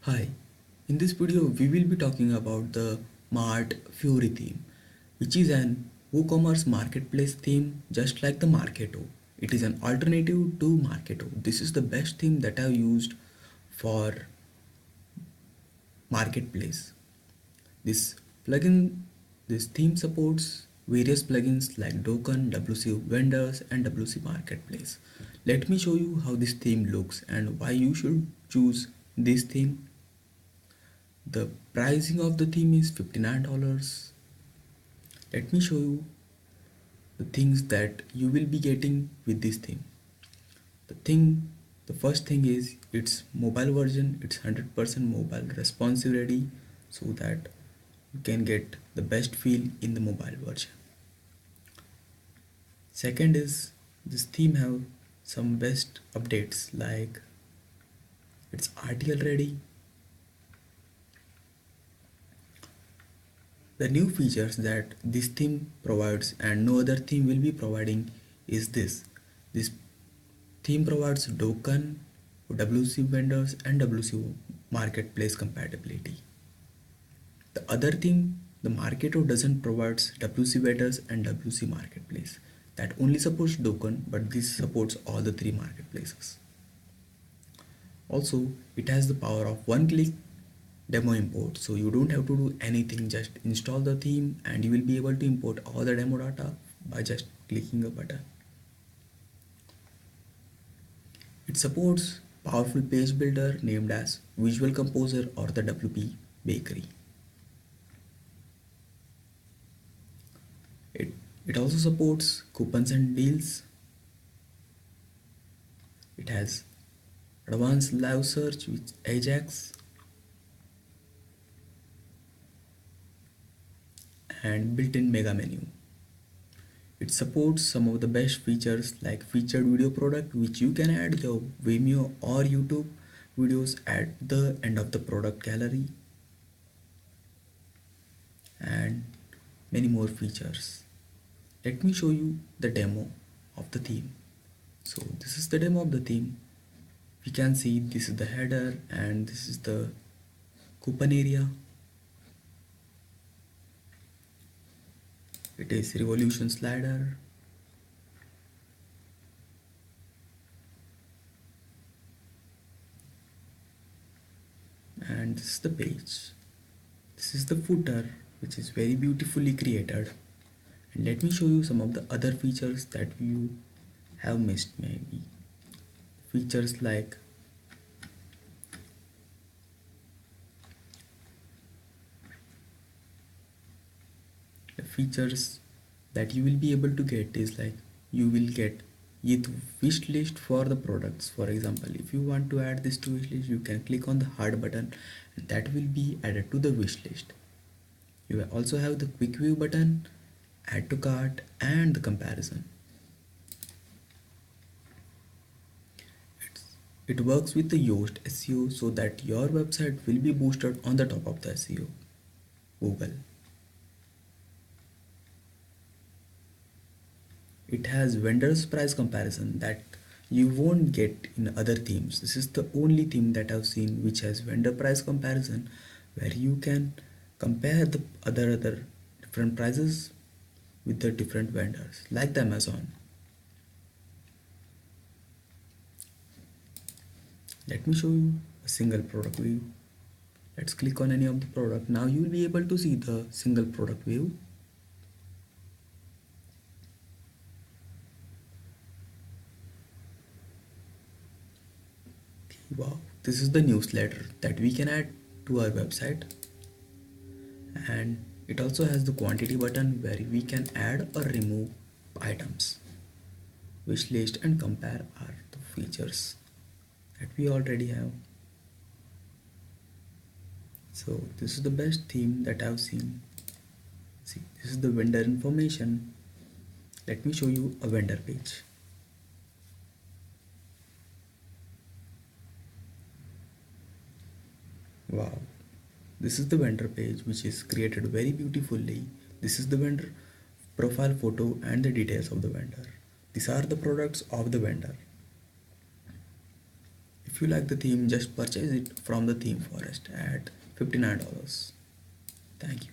Hi, in this video we will be talking about the Martfury theme, which is an WooCommerce marketplace theme just like the Marketo. It is an alternative to Marketo. This is the best theme that I've used for marketplace. This plugin, this theme supports various plugins like Token, WC Vendors and WC Marketplace. Let me show you how this theme looks and why you should choose this theme. The pricing of the theme is $59. Let me show you the things that you will be getting with this theme. The first thing is its mobile version. It's 100% mobile responsive ready so that you can get the best feel in the mobile version. Second is this theme have some best updates like it's RTL ready. The new features that this theme provides and no other theme will be providing is this. This theme provides token, WC vendors and WC marketplace compatibility. The other theme, the Marketo doesn't provide WC vendors and WC marketplace. That only supports token, but this supports all the three marketplaces. Also, it has the power of one click demo import, so you don't have to do anything, just install the theme and you will be able to import all the demo data by just clicking a button. It supports powerful page builder named as Visual Composer or the WP Bakery. It also supports coupons and deals. It has advanced live search with Ajax and built-in mega menu. It supports some of the best features like featured video product, which you can add your Vimeo or YouTube videos at the end of the product gallery, and many more features. Let me show you the demo of the theme. So this is the demo of the theme. We can see this is the header and this is the coupon area. It is revolution slider. And this is the page. This is the footer, which is very beautifully created. And let me show you some of the other features that you have missed maybe. Features like the features that you will be able to get is like you will get with wish list for the products. For example, if you want to add this to wish list, you can click on the heart button and that will be added to the wish list. You also have the quick view button, add to cart and the comparison. It works with the Yoast SEO so that your website will be boosted on the top of the SEO Google. It has vendors price comparison that you won't get in other themes. This is the only theme that I've seen which has vendor price comparison, where you can compare the other different prices with the different vendors like the Amazon. Let me show you a single product view. Let's click on any of the product. Now you will be able to see the single product view. Wow, this is the newsletter that we can add to our website, and it also has the quantity button where we can add or remove items. Wish list and compare are the features that we already have. So this is the best theme that I've seen. See, this is the vendor information. Let me show you a vendor page. Wow, this is the vendor page which is created very beautifully. This is the vendor profile photo and the details of the vendor. These are the products of the vendor. If you like the theme, just purchase it from the theme forest at $59. Thank you.